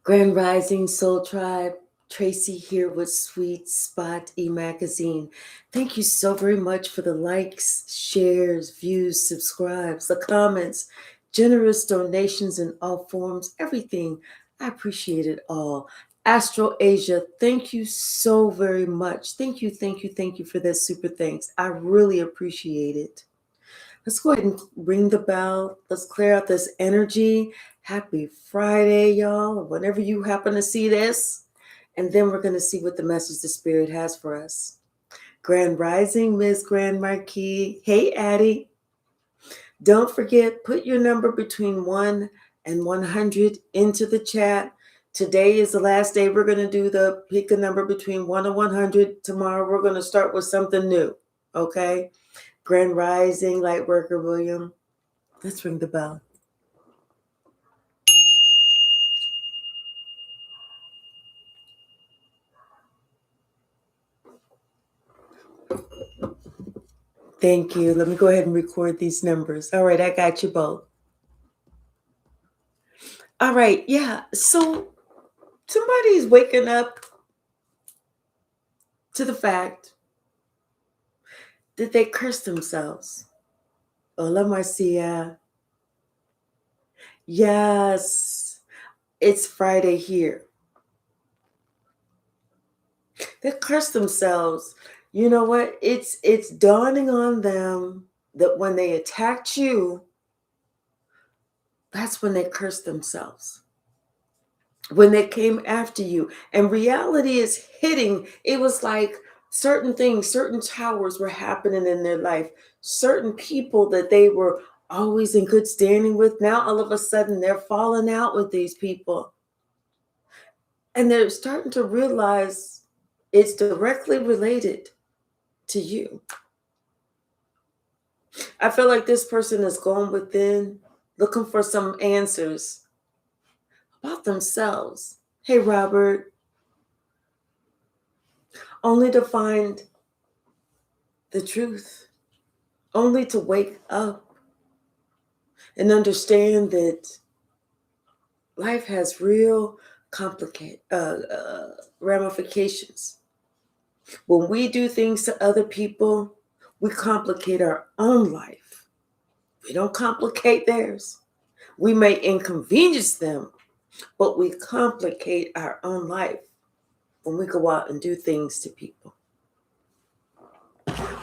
Grand Rising Soul Tribe, Tracy here with Sweet Spot e-magazine. Thank you so very much for the likes, shares, views, subscribes, the comments, generous donations in all forms, everything. I appreciate it all. Astro Asia, thank you so very much. Thank you for that super thanks. I really appreciate it. Let's go ahead and ring the bell. Let's clear out this energy. Happy Friday, y'all, whenever you happen to see this. And then we're going to see what the message the Spirit has for us. Grand Rising, Miss Grand Marquis. Hey, Addie. Don't forget, put your number between 1 and 100 into the chat. Today is the last day we're going to do the pick a number between 1 and 100. Tomorrow we're going to start with something new, okay? Grand Rising, Lightworker William. Let's ring the bell. Thank you. Let me go ahead and record these numbers. All right, I got you both. All right, yeah. So somebody's waking up to the fact that they curse themselves. Hola, Marcia. Yes, it's Friday here. They curse themselves. You know what? It's dawning on them that when they attacked you, that's when they cursed themselves. When they came after you, and reality is hitting. It was like certain things, certain towers were happening in their life, certain people that they were always in good standing with. Now all of a sudden they're falling out with these people, and they're starting to realize it's directly related to you. I feel like this person is going within, looking for some answers about themselves. Hey, Robert. Only to find the truth, only to wake up and understand that life has real complicated ramifications. When we do things to other people, we complicate our own life. We don't complicate theirs. We may inconvenience them, but we complicate our own life when we go out and do things to people.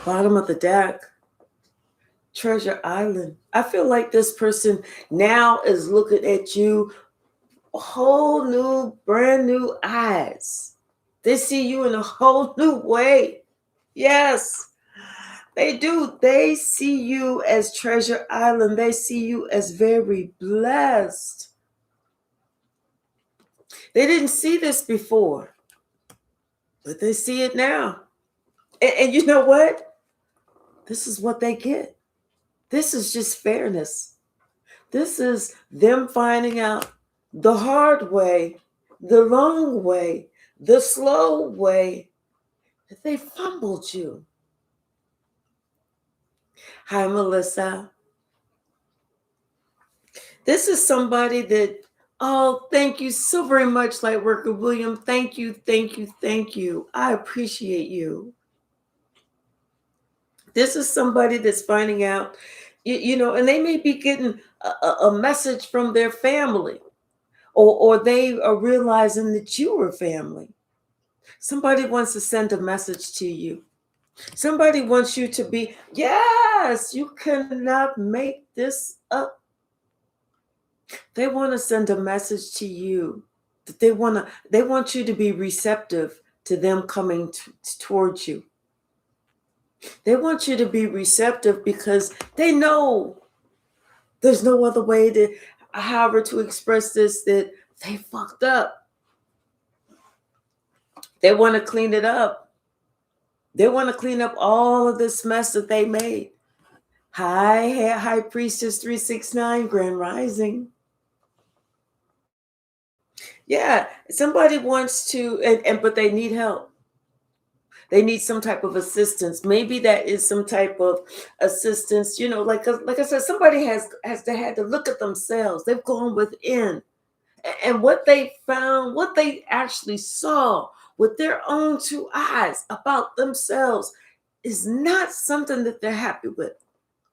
Bottom of the deck, Treasure Island. I feel like this person now is looking at you whole new, brand new eyes. They see you in a whole new way. Yes, they do. They see you as Treasure Island. They see you as very blessed. They didn't see this before, but they see it now. And you know what? This is what they get. This is just fairness. This is them finding out the hard way, the long way, the slow way that they fumbled you. Hi, Melissa. This is somebody that, oh, thank you so very much, Lightworker William. Thank you. I appreciate you. This is somebody that's finding out, you know, and they may be getting a message from their family, or they are realizing that you are family. Somebody wants to send a message to you. Somebody wants you to be, yes, you cannot make this up. They want to send a message to you that they want you to be receptive to them coming towards you. They want you to be receptive because they know there's no other way to, however, to express this, that they fucked up. They want to clean it up. They want to clean up all of this mess that they made. Hi, High Priestess 369, Grand Rising. Yeah, somebody wants to, but they need help. They need some type of assistance. Maybe that is some type of assistance. You know, like I said, somebody had to look at themselves. They've gone within And what they found, what they actually saw with their own two eyes about themselves is not something that they're happy with.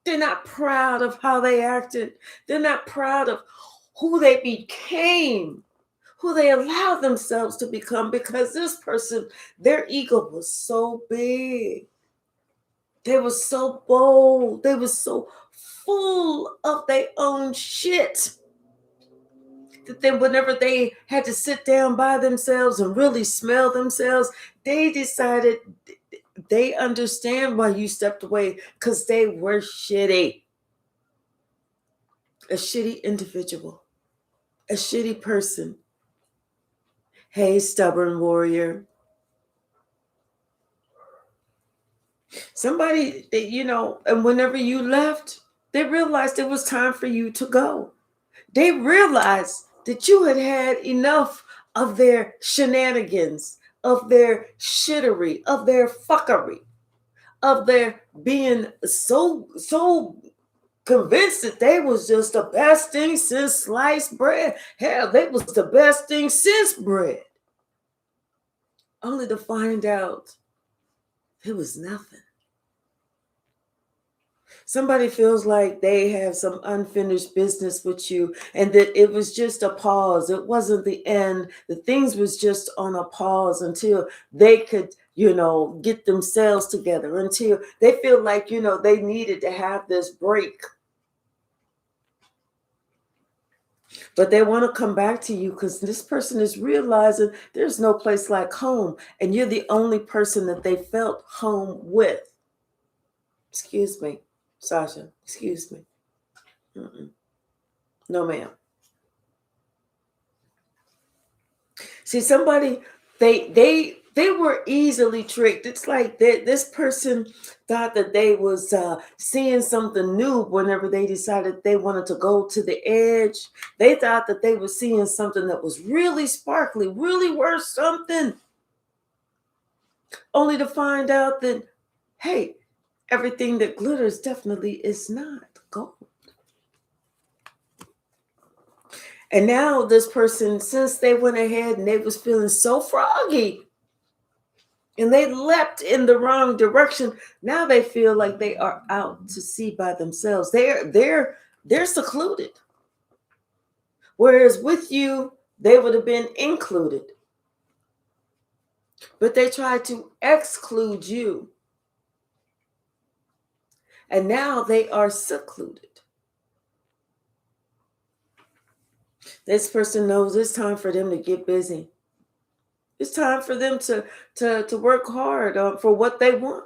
They're not proud of how they acted. They're not proud of who they became, who they allowed themselves to become, because this person, their ego was so big. They were so bold. They were so full of their own shit that then whenever they had to sit down by themselves and really smell themselves, they decided they understand why you stepped away, because they were shitty. A shitty individual, a shitty person. Hey, stubborn warrior. Somebody that, and whenever you left, they realized it was time for you to go. They realized that you had had enough of their shenanigans, of their shittery, of their fuckery, of their being so convinced that they was just the best thing since sliced bread. Hell, they was the best thing since bread. Only to find out it was nothing. Somebody feels like they have some unfinished business with you, and that it was just a pause. It wasn't the end. The things was just on a pause until they could, get themselves together, until they feel like, they needed to have this break. But they want to come back to you because this person is realizing there's no place like home, and you're the only person that they felt home with. Excuse me, Sasha. Excuse me. No, ma'am. See, somebody, they were easily tricked. It's like this person thought that they was seeing something new whenever they decided they wanted to go to the edge. They thought that they were seeing something that was really sparkly, really worth something, only to find out that, hey, everything that glitters definitely is not gold. And now this person, since they went ahead and they was feeling so froggy and they leapt in the wrong direction, now they feel like they are out to sea by themselves. They're secluded. Whereas with you, they would have been included. But they tried to exclude you. And now they are secluded. This person knows it's time for them to get busy. It's time for them to work hard for what they want,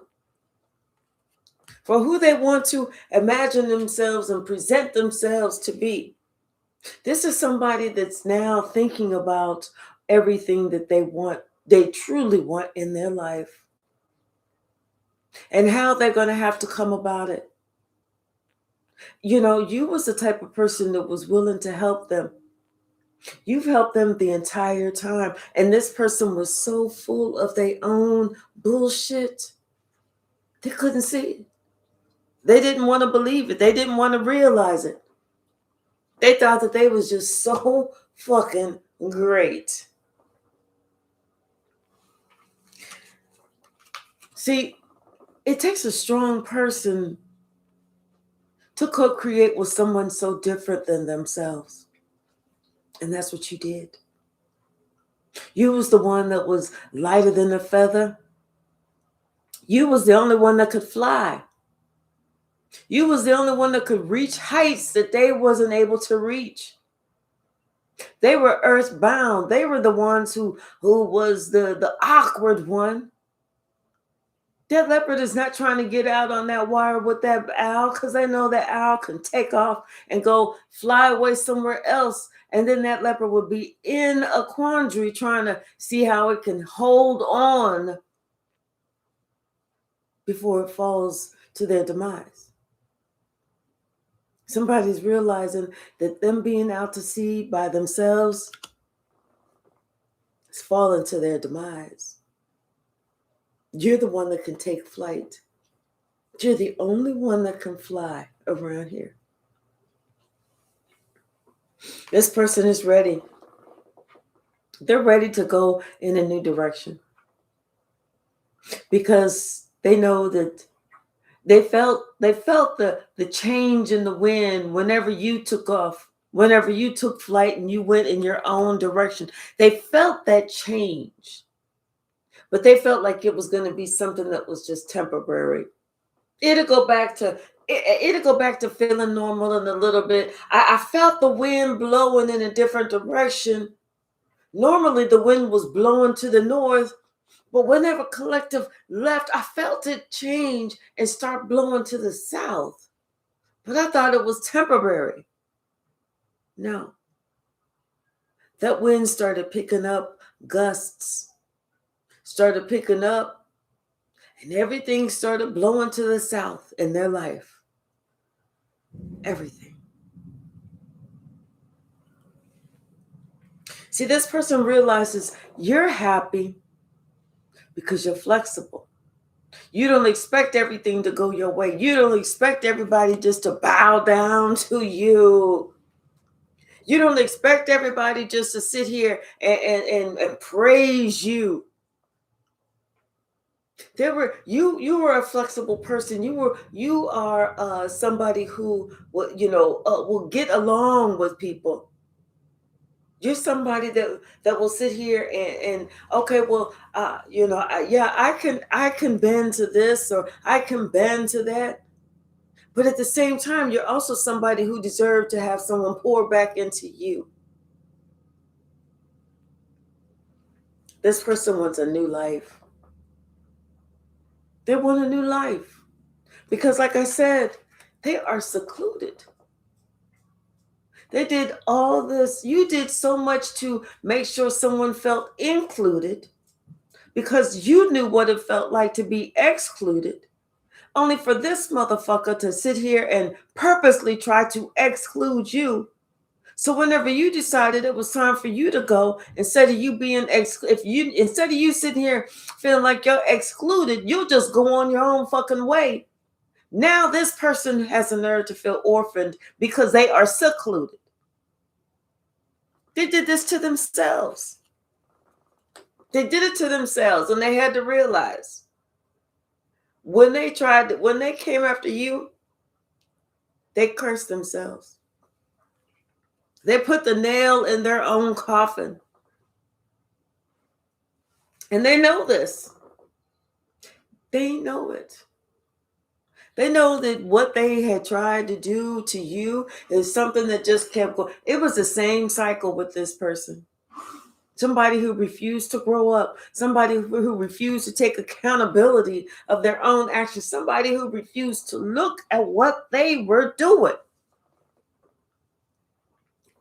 for who they want to imagine themselves and present themselves to be. This is somebody that's now thinking about everything that they truly want in their life, and how they're going to have to come about it. You was the type of person that was willing to help them. You've helped them the entire time. And this person was so full of their own bullshit, they couldn't see it. They didn't want to believe it. They didn't want to realize it. They thought that they was just so fucking great. See, it takes a strong person to co-create with someone so different than themselves. And that's what you did. You was the one that was lighter than a feather. You was the only one that could fly. You was the only one that could reach heights that they wasn't able to reach. They were earthbound. They were the ones who was the awkward one. That leopard is not trying to get out on that wire with that owl, because they know that owl can take off and go fly away somewhere else. And then that leopard would be in a quandary trying to see how it can hold on before it falls to their demise. Somebody's realizing that them being out to sea by themselves is falling to their demise. You're the one that can take flight. You're the only one that can fly around here. This person is ready. They're ready to go in a new direction because they know that they felt the change in the wind whenever you took off, whenever you took flight and you went in your own direction. They felt that change, but they felt like it was going to be something that was just temporary. It'll go back to it'll go back to feeling normal in a little bit. I felt the wind blowing in a different direction. Normally the wind was blowing to the north, but whenever collective left, I felt it change and start blowing to the south. But I thought it was temporary. No. That wind started picking up gusts, started picking up, and everything started blowing to the south in their life. Everything. See, this person realizes you're happy because you're flexible. You don't expect everything to go your way. You don't expect everybody just to bow down to you. You don't expect everybody just to sit here and praise you. You were a flexible person. You are somebody who will get along with people. You're somebody that will sit here and okay, well, yeah, I can bend to this or I can bend to that. But at the same time, you're also somebody who deserves to have someone pour back into you. This person wants a new life. They want a new life. Because like I said, they are secluded. They did all this. You did so much to make sure someone felt included because you knew what it felt like to be excluded. Only for this motherfucker to sit here and purposely try to exclude you. So whenever you decided it was time for you to go, instead of you being instead of you sitting here feeling like you're excluded, you'll just go on your own fucking way. Now this person has a nerve to feel orphaned because they are secluded. They did this to themselves. They did it to themselves, and they had to realize when they came after you, they cursed themselves. They put the nail in their own coffin. And they know this. They know it. They know that what they had tried to do to you is something that just kept going. It was the same cycle with this person. Somebody who refused to grow up, somebody who refused to take accountability of their own actions, somebody who refused to look at what they were doing.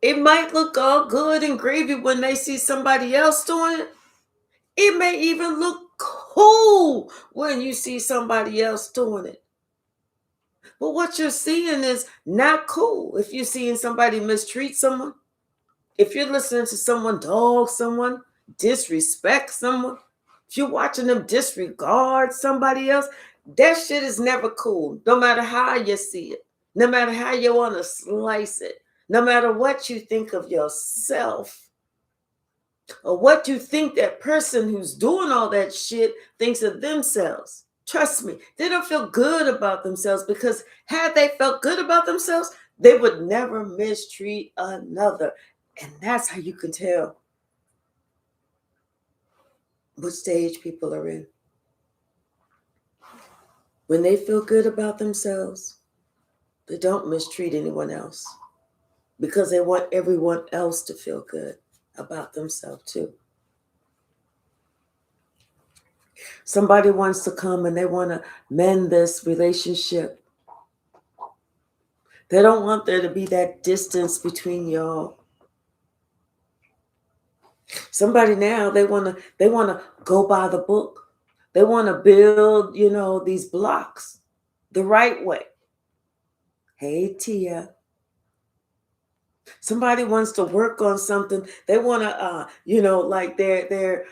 It might look all good and gravy when they see somebody else doing it. It may even look cool when you see somebody else doing it. But what you're seeing is not cool. If you're seeing somebody mistreat someone, if you're listening to someone dog someone, disrespect someone, if you're watching them disregard somebody else, that shit is never cool. No matter how you see it, no matter how you want to slice it, no matter what you think of yourself, or what you think that person who's doing all that shit thinks of themselves. Trust me, they don't feel good about themselves because had they felt good about themselves, they would never mistreat another. And that's how you can tell what stage people are in. When they feel good about themselves, they don't mistreat anyone else because they want everyone else to feel good about themselves too. Somebody wants to come and they want to mend this relationship. They don't want there to be that distance between y'all. Somebody now, they want to go by the book. They want to build, these blocks the right way. Hey, Tia. Somebody wants to work on something. They want to, like their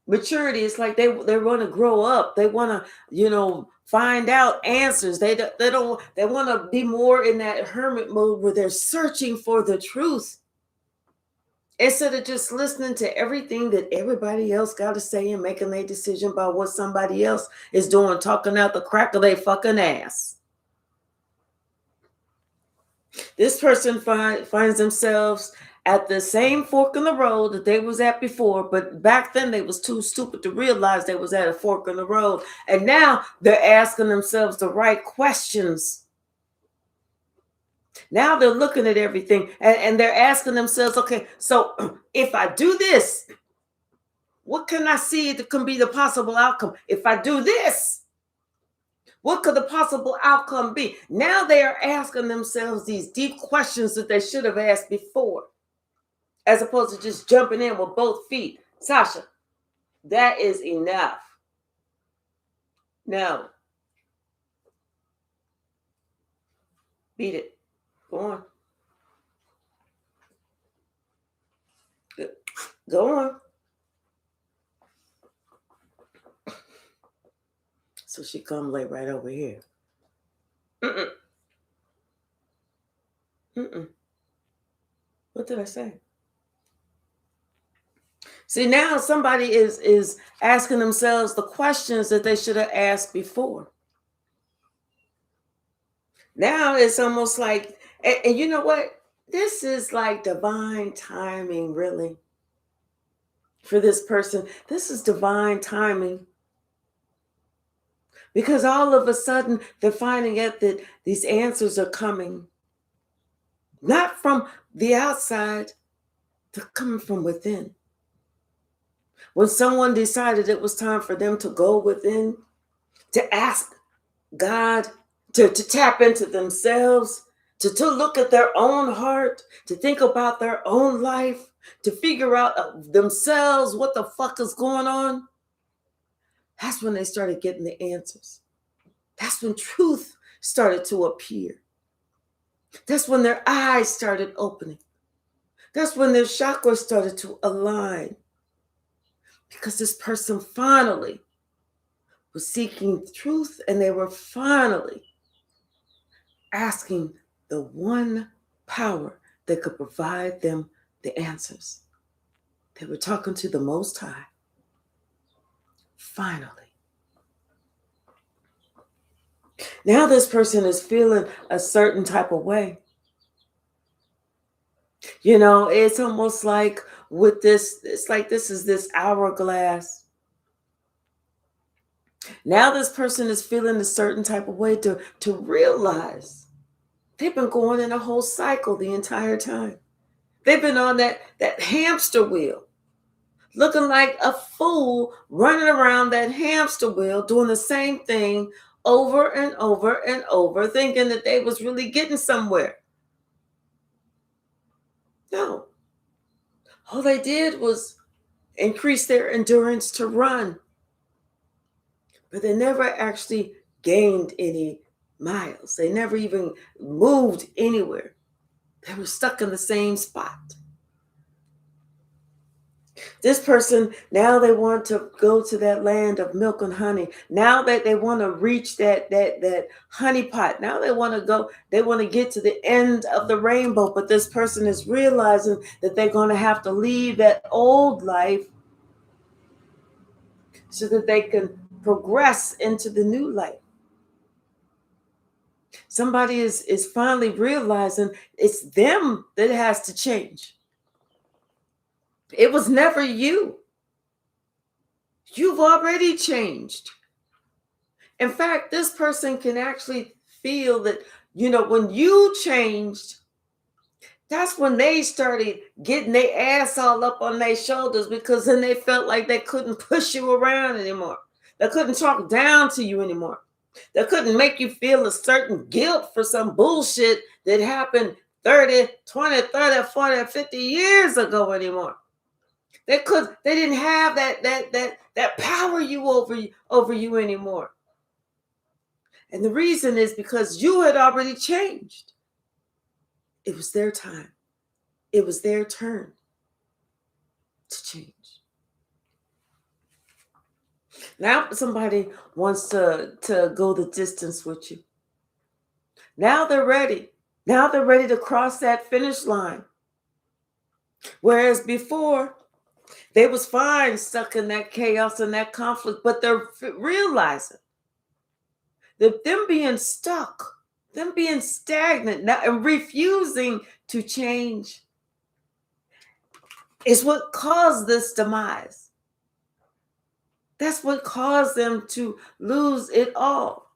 maturity. It's like they want to grow up. They want to, find out answers. They want to be more in that hermit mode where they're searching for the truth. Instead of just listening to everything that everybody else got to say and making their decision about what somebody else is doing, talking out the crack of their fucking ass. This person finds themselves at the same fork in the road that they was at before, but back then they was too stupid to realize they was at a fork in the road. And now they're asking themselves the right questions. Now they're looking at everything and they're asking themselves, okay, so if I do this, what can I see that can be the possible outcome? If I do this, what could the possible outcome be? Now they are asking themselves these deep questions that they should have asked before, as opposed to just jumping in with both feet. Sasha, that is enough. No. Beat it. Go on. Go on. So she come lay right over here. What did I say? See, now somebody is asking themselves the questions that they should have asked before. Now it's almost like, and you know what? This is like divine timing, really. For this person, this is divine timing. Because all of a sudden, they're finding out that these answers are coming. Not from the outside, they're coming from within. When someone decided it was time for them to go within, to ask God, to tap into themselves, to look at their own heart, to think about their own life, to figure out themselves what the fuck is going on, that's when they started getting the answers. That's when truth started to appear. That's when their eyes started opening. That's when their chakras started to align. Because this person finally was seeking truth, and they were finally asking the one power that could provide them the answers. They were talking to the Most High. Finally. Now this person is feeling a certain type of way. You know, it's almost like with this, it's like this is this hourglass. Now this person is feeling a certain type of way to realize they've been going in a whole cycle the entire time. They've been on that hamster wheel, looking like a fool, running around that hamster wheel, doing the same thing over and over and over, thinking that they was really getting somewhere. No. All they did was increase their endurance to run. But they never actually gained any miles. They never even moved anywhere. They were stuck in the same spot. This person, now they want to go to that land of milk and honey. Now that they want to reach that honey pot. Now they want to go, they want to get to the end of the rainbow. But this person is realizing that they're going to have to leave that old life so that they can progress into the new life. Somebody is finally realizing it's them that has to change. It was never you. You've already changed. In fact, this person can actually feel that, you know, when you changed, that's when they started getting their ass all up on their shoulders, because then they felt like they couldn't push you around anymore. They couldn't talk down to you anymore. They couldn't make you feel a certain guilt for some bullshit that happened 30, 20, 30, 40, 50 years ago anymore. They didn't have that power over you anymore. And the reason is because you had already changed. It was their time. It was their turn to change. Now somebody wants to go the distance with you. Now they're ready. Now they're ready to cross that finish line. Whereas before, they was fine stuck in that chaos and that conflict, but they're realizing that them being stuck, them being stagnant and refusing to change is what caused this demise. That's what caused them to lose it all.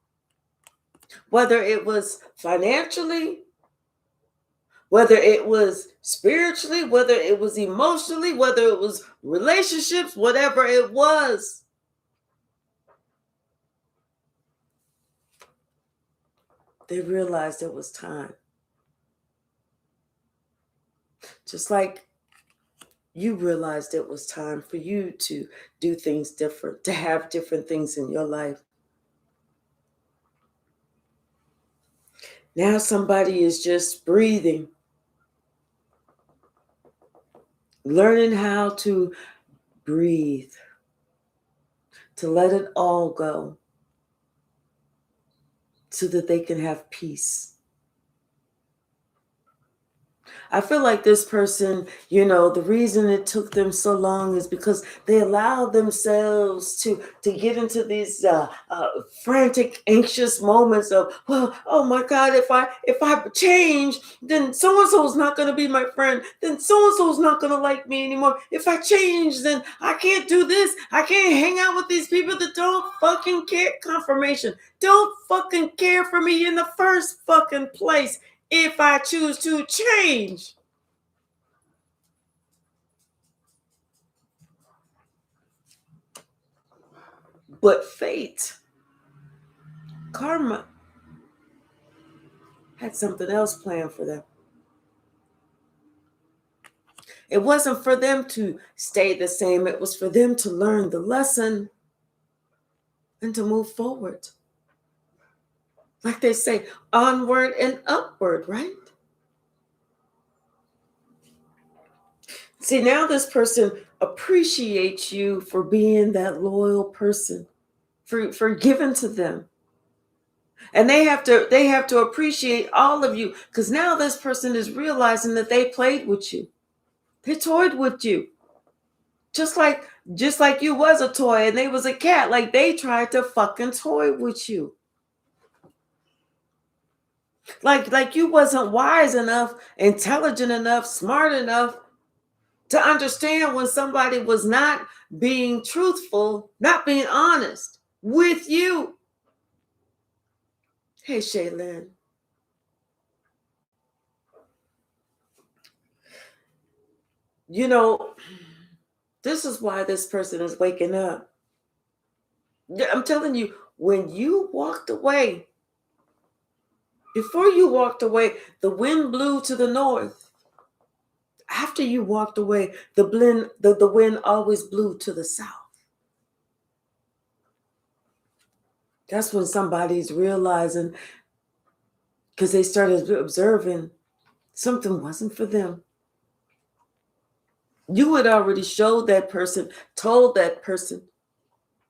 Whether it was financially, whether it was spiritually, whether it was emotionally, whether it was relationships, whatever it was. They realized it was time. Just like you realized it was time for you to do things different, to have different things in your life. Now somebody is just breathing, learning how to breathe, to let it all go so that they can have peace. I feel like this person, the reason it took them so long is because they allowed themselves to get into these frantic, anxious moments of, well, oh my God, if I change, then so and so is not going to be my friend. Then so and so is not going to like me anymore. If I change, then I can't do this. I can't hang out with these people that don't fucking care. Confirmation, don't fucking care for me in the first fucking place. If I choose to change. But fate, karma, had something else planned for them. It wasn't for them to stay the same. It was for them to learn the lesson and to move forward. Like they say, onward and upward, right? See, now this person appreciates you for being that loyal person, for giving to them. And they have to appreciate all of you, because now this person is realizing that they played with you. They toyed with you. Just like you was a toy and they was a cat. Like they tried to fucking toy with you. Like you wasn't wise enough, intelligent enough, smart enough to understand when somebody was not being truthful, not being honest with you. Hey, Shaylin. This is why this person is waking up. I'm telling you, when you walked away, before you walked away, the wind blew to the north. After you walked away, the wind always blew to the south. That's when somebody's realizing, because they started observing something wasn't for them. You had already showed that person, told that person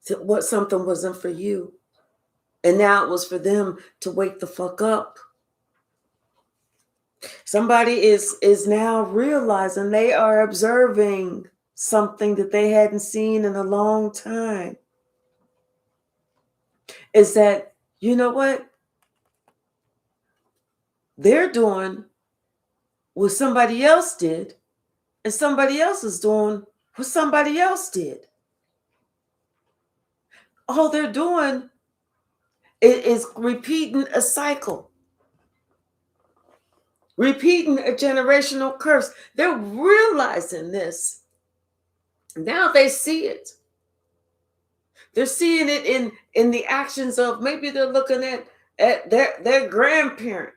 that what something wasn't for you. And now it was for them to wake the fuck up. Somebody is now realizing, they are observing something that they hadn't seen in a long time. Is that, you know what? They're doing what somebody else did, and somebody else is doing what somebody else did. All they're doing is repeating a cycle, repeating a generational curse. They're realizing this. Now they see it. They're seeing it in the actions of, maybe they're looking at their grandparent.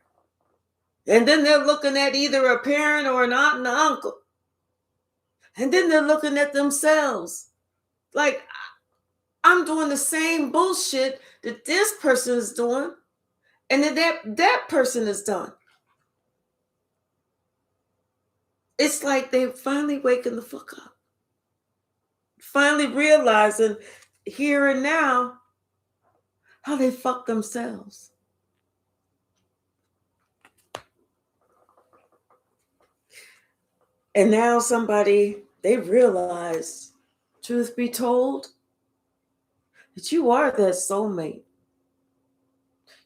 And then they're looking at either a parent or an aunt and an uncle. And then they're looking at themselves. Like, I'm doing the same bullshit that this person is doing and that person is done. It's like they're finally waking the fuck up. Finally realizing here and now how they fucked themselves. And now they realize, truth be told, that you are that soulmate.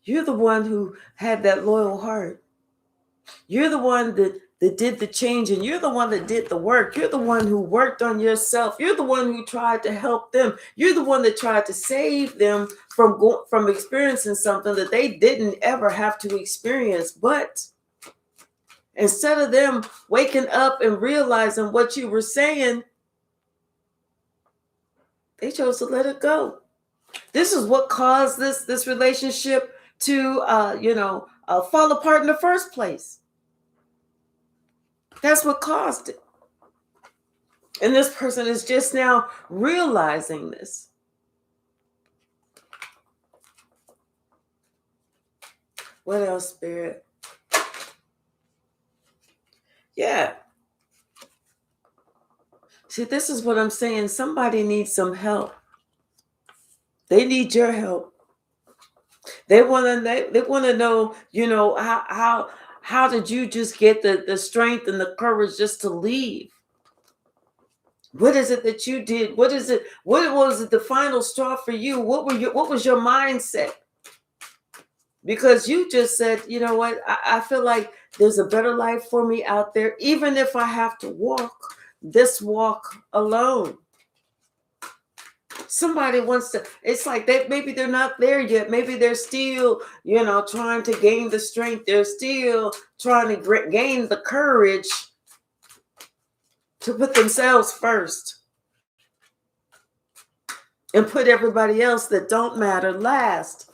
You're the one who had that loyal heart. You're the one that did the change, and you're the one that did the work. You're the one who worked on yourself. You're the one who tried to help them. You're the one that tried to save them from experiencing something that they didn't ever have to experience. But instead of them waking up and realizing what you were saying, they chose to let it go. This is what caused this relationship to fall apart in the first place. That's what caused it. And this person is just now realizing this. What else, Spirit? Yeah. See, this is what I'm saying. Somebody needs some help. They need your help. They want to know, how did you just get the strength and the courage just to leave? What is it that you did? What is it? What was the final straw for you? What was your mindset? Because you just said, you know what? I feel like there's a better life for me out there, even if I have to walk this walk alone. Somebody wants to, it's like maybe they're not there yet. Maybe they're still, trying to gain the strength. They're still trying to gain the courage to put themselves first and put everybody else that don't matter last.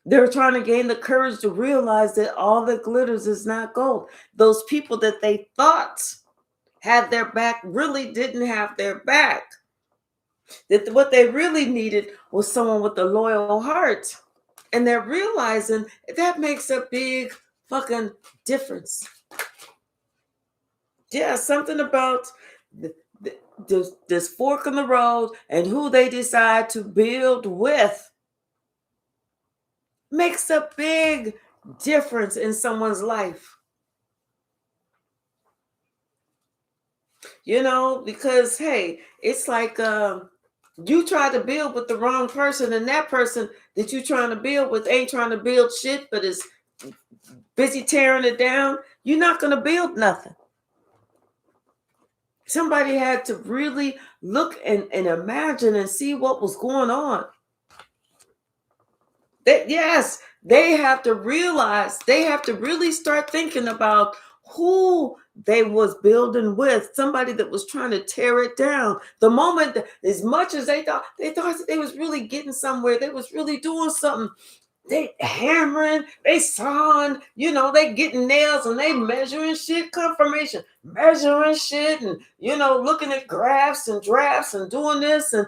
They're trying to gain the courage to realize that all that glitters is not gold. Those people that they thought had their back really didn't have their back. That what they really needed was someone with a loyal heart. And they're realizing that makes a big fucking difference. Yeah, something about this fork in the road and who they decide to build with makes a big difference in someone's life. Because, hey, it's like you try to build with the wrong person, and that person that you're trying to build with ain't trying to build shit, but is busy tearing it down. You're not going to build nothing. Somebody had to really look and imagine and see what was going on. They have to realize, they have to really start thinking about who they was building with, somebody that was trying to tear it down. The moment, as much as they thought that they was really getting somewhere, they was really doing something, they hammering, they sawing, they getting nails and they measuring shit, confirmation, measuring shit, and looking at graphs and drafts and doing this and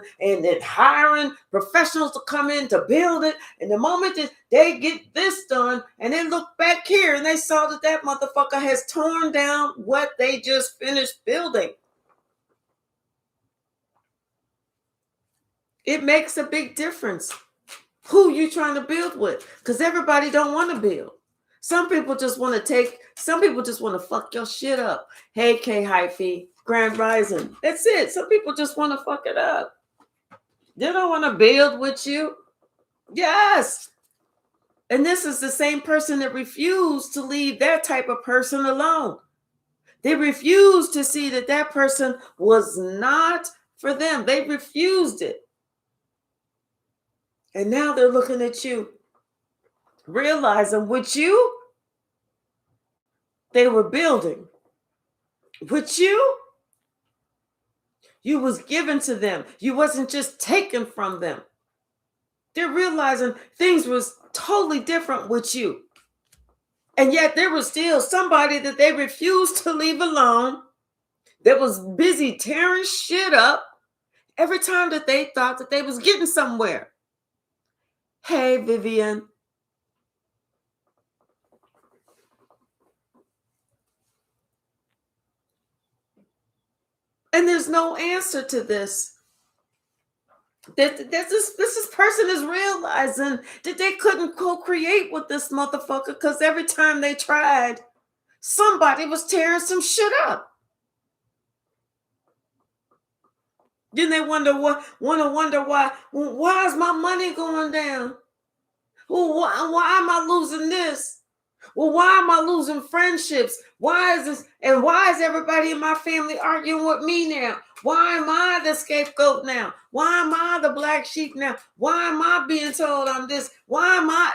hiring professionals to come in to build it. And the moment that they get this done and they look back here and they saw that motherfucker has torn down what they just finished building. It makes a big difference who you trying to build with, because everybody don't want to build. Some people just want to fuck your shit up. Hey, K Hypsee, Grand Rising. That's it. Some people just want to fuck it up. They don't want to build with you. Yes. And this is the same person that refused to leave that type of person alone. They refused to see that person was not for them. They refused it. And now they're looking at you, realizing with you, they were building. With you was given to them. You wasn't just taken from them. They're realizing things was totally different with you. And yet there was still somebody that they refused to leave alone that was busy tearing shit up every time that they thought that they was getting somewhere. Hey, Vivian. And there's no answer to this. This person is realizing that they couldn't co-create with this motherfucker because every time they tried, somebody was tearing some shit up. Then they wonder why. Well, why is my money going down? Well, why am I losing this? Well, why am I losing friendships? Why is this? And why is everybody in my family arguing with me now? Why am I the scapegoat now? Why am I the black sheep now? Why am I being told I'm this? Why am I?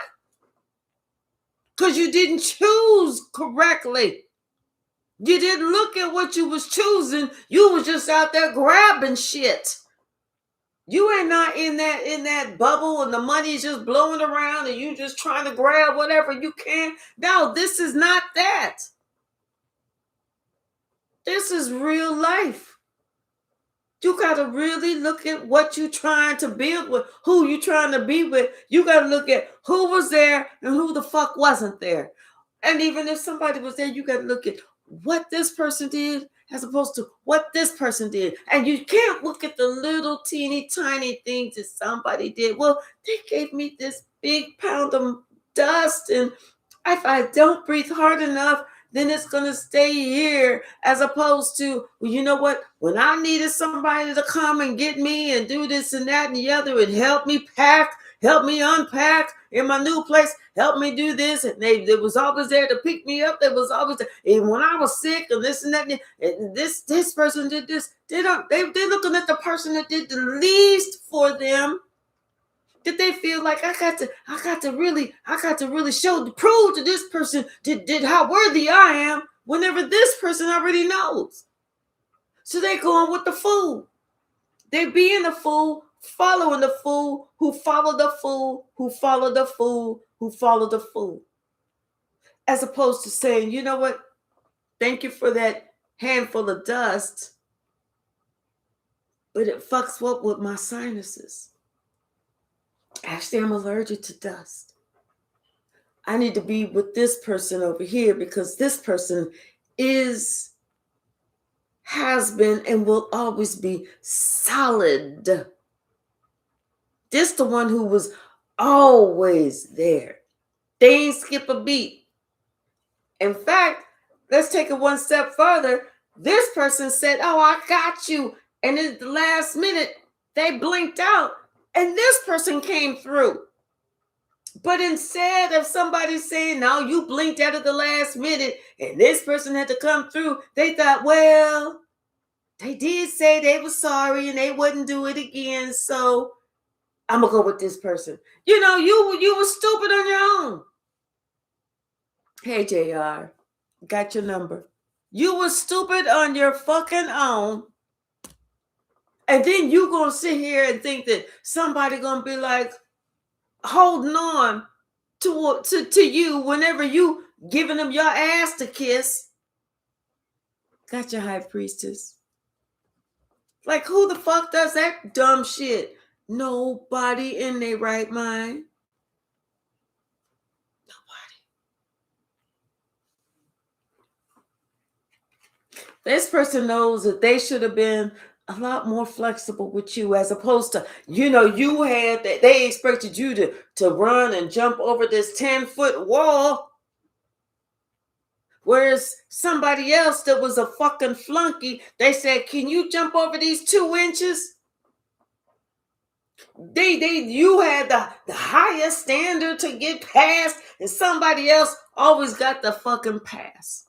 Because you didn't choose correctly. You didn't look at what you was choosing. You was just out there grabbing shit. You ain't not in that bubble and the money is just blowing around and you just trying to grab whatever you can. No, this is not that. This is real life. You got to really look at what you're trying to build with, who you're trying to be with. You got to look at who was there and who the fuck wasn't there. And even if somebody was there, you got to look at what this person did as opposed to what this person did. And you can't look at the little teeny tiny things that somebody did. Well, they gave me this big pound of dust, and if I don't breathe hard enough, then it's going to stay here, as opposed to, well, you know what? When I needed somebody to come and get me and do this and that and the other and help me pack, help me unpack in my new place, help me do this, and they was always there to pick me up. They was always there. And when I was sick and this and that, and this person did this. They're looking at the person that did the least for them. Did they feel like I got to really prove to this person did how worthy I am, whenever this person already knows. So they going with the fool. They being the fool, following the fool, who followed the fool, who followed the fool, who followed the fool. As opposed to saying, you know what? Thank you for that handful of dust, but it fucks up with my sinuses. Actually, I'm allergic to dust. I need to be with this person over here because this person has been, and will always be solid. This the one who was always there. They ain't skip a beat. In fact, let's take it one step further. This person said, "Oh, I got you." And at the last minute, they blinked out. And this person came through. But instead of somebody saying, "No, you blinked out at the last minute and this person had to come through," they thought, well, they did say they were sorry and they wouldn't do it again, so I'm going to go with this person. You know, you were stupid on your own. Hey, JR, got your number. You were stupid on your fucking own. And then you going to sit here and think that somebody going to be like holding on to you whenever you giving them your ass to kiss. Got your high priestess. Like, who the fuck does that dumb shit? Nobody in their right mind. Nobody. This person knows that they should have been a lot more flexible with you, as opposed to, you had that they expected you to run and jump over this 10-foot wall. Whereas somebody else that was a fucking flunky, they said, "Can you jump over these 2 inches?" You had the highest standard to get past, and somebody else always got the fucking pass.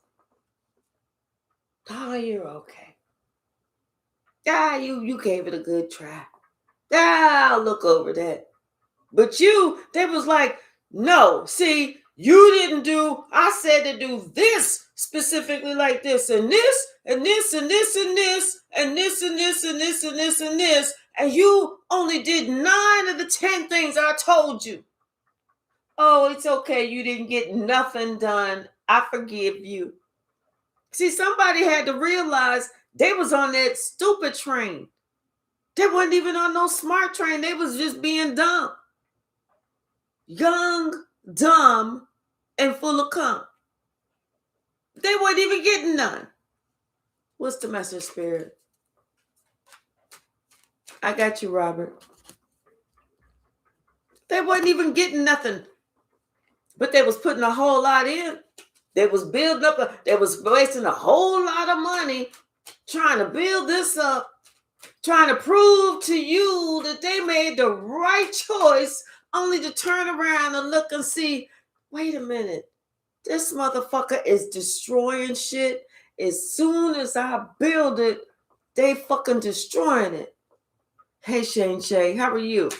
Oh, you're okay. You gave it a good try. I'll look over that. But they was like, "No, see, you didn't do, I said to do this specifically like this, and this, and this, and this, and this, and this, and this, and this, and this, and this, and you only did 9 of the 10 things I told you. Oh, it's okay. You didn't get nothing done. I forgive you." See, somebody had to realize they was on that stupid train. They wasn't even on no smart train. They was just being dumb. Young, dumb, and full of cum. They weren't even getting none. What's the message, Spirit? I got you, Robert. They wasn't even getting nothing. But they was putting a whole lot in. They was building up, they was wasting a whole lot of money trying to build this up. trying to prove to you that they made the right choice, only to turn around and look and see, wait a minute, this motherfucker is destroying shit. As soon as I build it, they fucking destroying it. Hey, Shane Shay, how are you?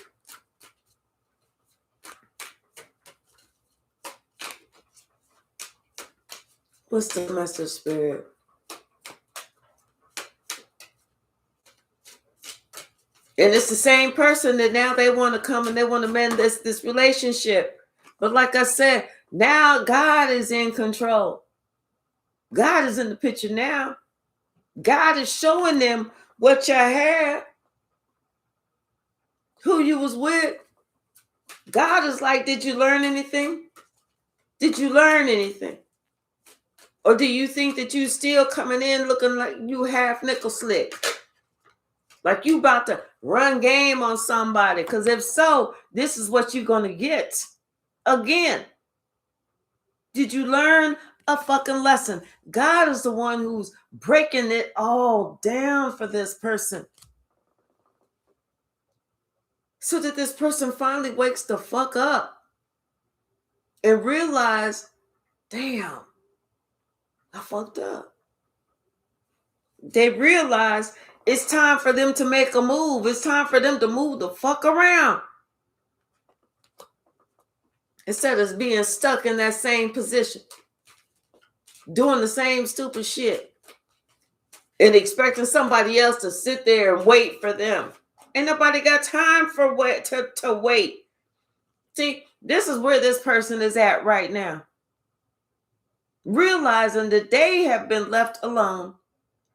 What's the message, Spirit? And it's the same person that now they want to come and they want to mend this relationship. But like I said, now God is in control. God is in the picture now. God is showing them what you had, who you was with. God is like, did you learn anything? Did you learn anything? Or do you think that you still coming in looking like you half nickel slick? Like you about to run game on somebody? Because if so, this is what you're going to get. Again, did you learn a fucking lesson? God is the one who's breaking it all down for this person, so that this person finally wakes the fuck up and realize, damn, I fucked up. They realize it's time for them to make a move. It's time for them to move the fuck around, instead of being stuck in that same position, doing the same stupid shit, and expecting somebody else to sit there and wait for them. Ain't nobody got time for to wait. See, this is where this person is at right now. Realizing that they have been left alone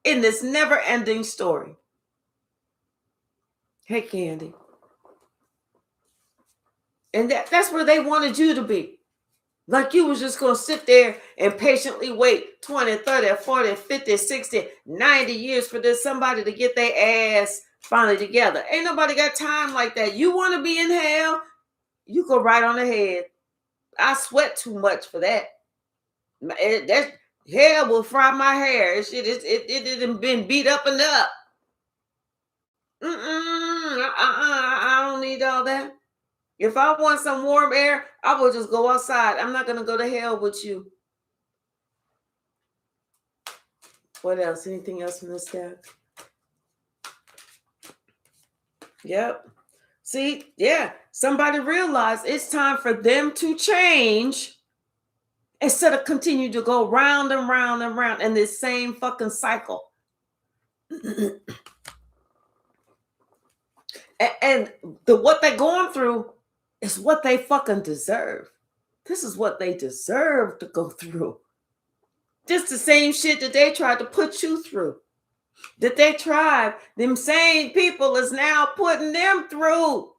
in this never-ending story. Hey, Candy. And that's where they wanted you to be. Like you was just going to sit there and patiently wait 20, 30, 40, 50, 60, 90 years for this somebody to get their ass finally together. Ain't nobody got time like that. You want to be in hell? You go right on ahead. I sweat too much for that. That hair will fry my hair. It didn't been beat up and up. I don't need all that. If I want some warm air, I will just go outside. I'm not going to go to hell with you. What else? Anything else from this deck? Yep. See, yeah. Somebody realized it's time for them to change, instead of continue to go round and round and round in this same fucking cycle. And what they're going through is what they fucking deserve. This is what they deserve to go through. Just the same shit that they tried to put you through. That they tried, them same people is now putting them through.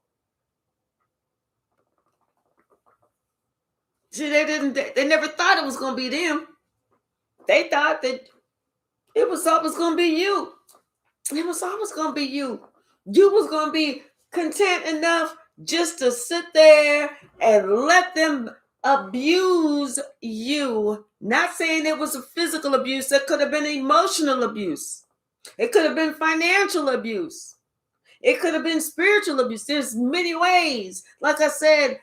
See, they never thought it was going to be them. They thought that it was always going to be you. It was always going to be you. You was going to be content enough just to sit there and let them abuse you. Not saying it was a physical abuse. It could have been emotional abuse. It could have been financial abuse. It could have been spiritual abuse. There's many ways. Like I said,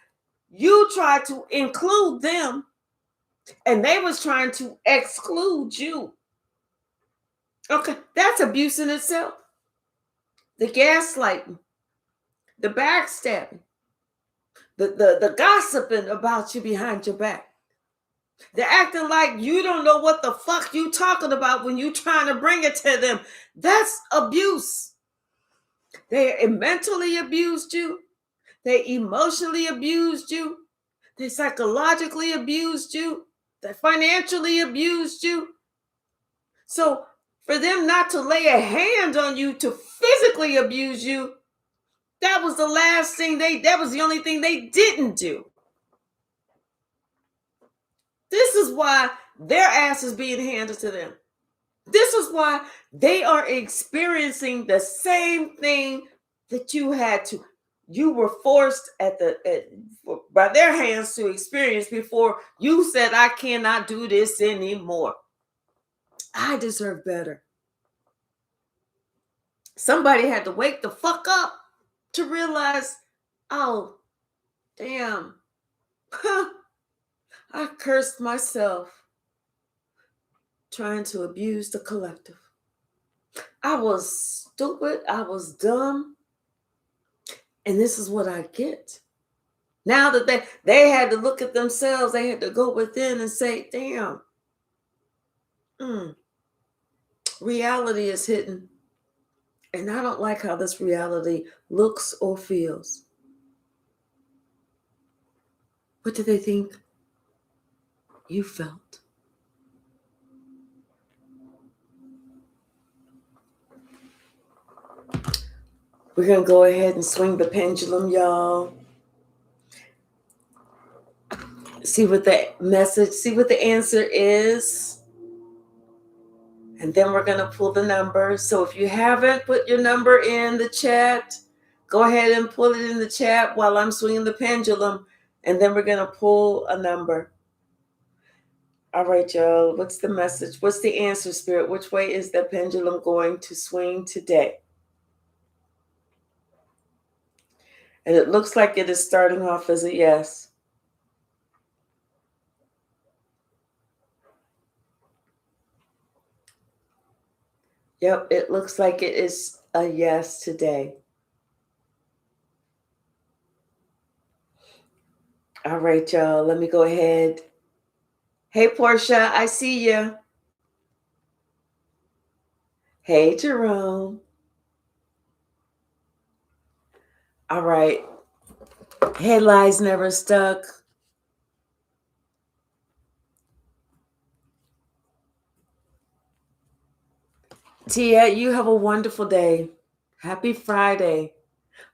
you tried to include them, and they was trying to exclude you. Okay, that's abuse in itself. The gaslighting, the backstabbing, the gossiping about you behind your back. The acting like you don't know what the fuck you talking about when you trying to bring it to them. That's abuse. They mentally abused you. They emotionally abused you. They psychologically abused you. They financially abused you. So for them not to lay a hand on you to physically abuse you, that was the last thing that was the only thing they didn't do. This is why their ass is being handed to them. This is why they are experiencing the same thing that you had to. You were forced by their hands to experience before you said, I cannot do this anymore. I deserve better. Somebody had to wake the fuck up to realize, oh, damn, I cursed myself trying to abuse the collective. I was stupid. I was dumb. And this is what I get. Now that they had to look at themselves, they had to go within and say, damn, reality is hidden. And I don't like how this reality looks or feels. What do they think you felt? We're going to go ahead and swing the pendulum, y'all. See what the answer is. And then we're going to pull the number. So if you haven't put your number in the chat, go ahead and pull it in the chat while I'm swinging the pendulum. And then we're going to pull a number. All right, y'all. What's the message? What's the answer, Spirit? Which way is the pendulum going to swing today? And it looks like it is starting off as a yes. Yep, it looks like it is a yes today. All right, y'all. Let me go ahead. Hey, Portia, I see you. Hey, Jerome. All right. Headlines never stuck. Tia, you have a wonderful day. Happy Friday.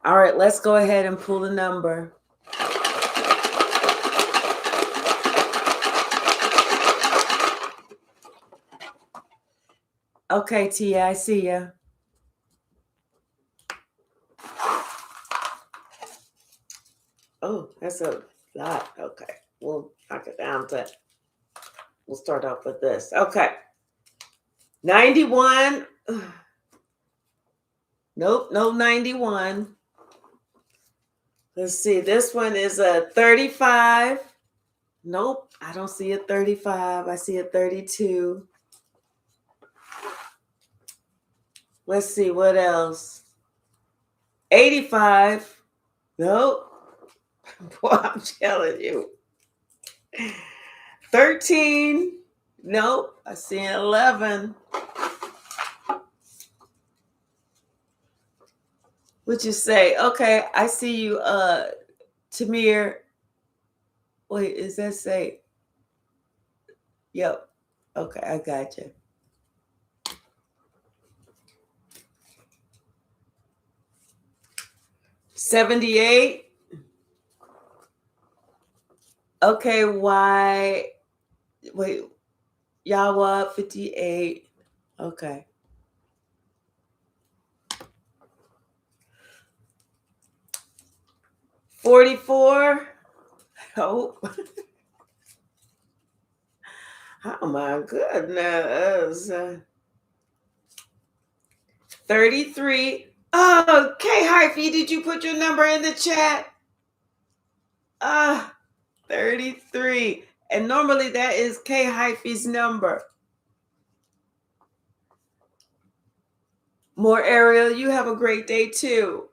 All right, let's go ahead and pull the number. Okay, Tia, I see you. Oh, that's a lot. Okay, we'll knock it down to, we'll start off with this. Okay. 91. Nope, no 91. Let's see. This one is a 35. Nope, I don't see a 35. I see a 32. Let's see what else. 85. Nope. Boy, I'm telling you. 13. Nope. I see an 11. What'd you say? Okay, I see you, Tamir. Wait, is that say? Yep. Okay, I got you. $78. Okay, why? Wait, Yawa 58. Okay. 44. Oh. Oh my goodness. 33. Oh, K Hyphy, did you put your number in the chat? 33. And normally that is K Hyphy's number. More Ariel, you have a great day too.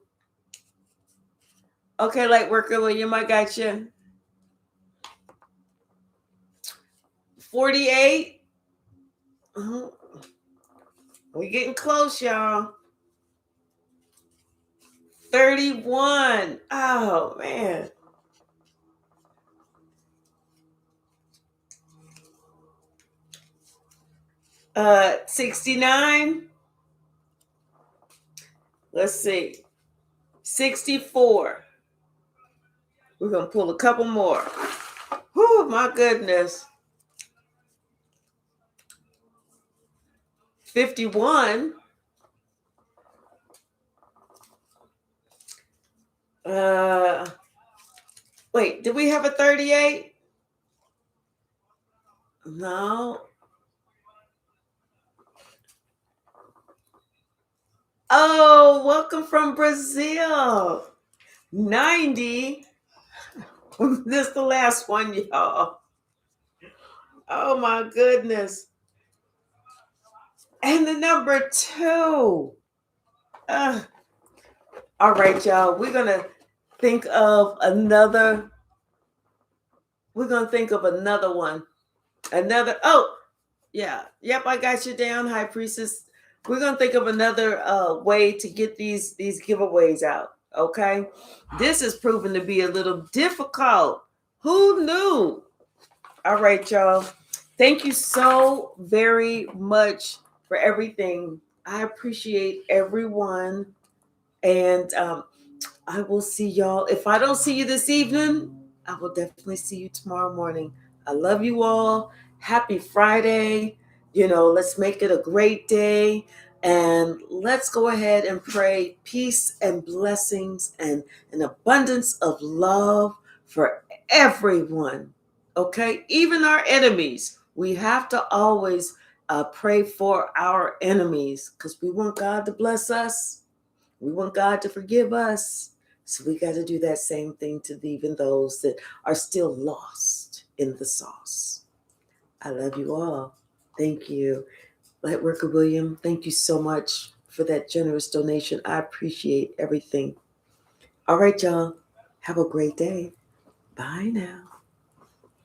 Okay, Lightworker William, I got you. 48. We're getting close, y'all. 31. Oh, man. 69. Let's see. 64. We're going to pull a couple more. Oh, my goodness. 51. Wait, did we have a 38? No. Oh, welcome from Brazil. 90. This is the last one, y'all. Oh my goodness. And the number 2. Uh, all right, y'all. We're gonna think of another. We're gonna think of another one. Another. Oh, yeah. Yep, I got you down, High Priestess. We're gonna think of another way to get these giveaways out. Okay. This is proven to be a little difficult. Who knew? All right, y'all. Thank you so very much for everything. I appreciate everyone. And I will see y'all. If I don't see you this evening, I will definitely see you tomorrow morning. I love you all. Happy Friday. Let's make it a great day. And let's go ahead and pray peace and blessings and an abundance of love for everyone. Okay? Even our enemies. We have to always pray for our enemies because we want God to bless us. We want God to forgive us. So we got to do that same thing to even those that are still lost in the sauce. I love you all. Thank you. Lightworker William, thank you so much for that generous donation. I appreciate everything. All right, y'all. Have a great day. Bye now.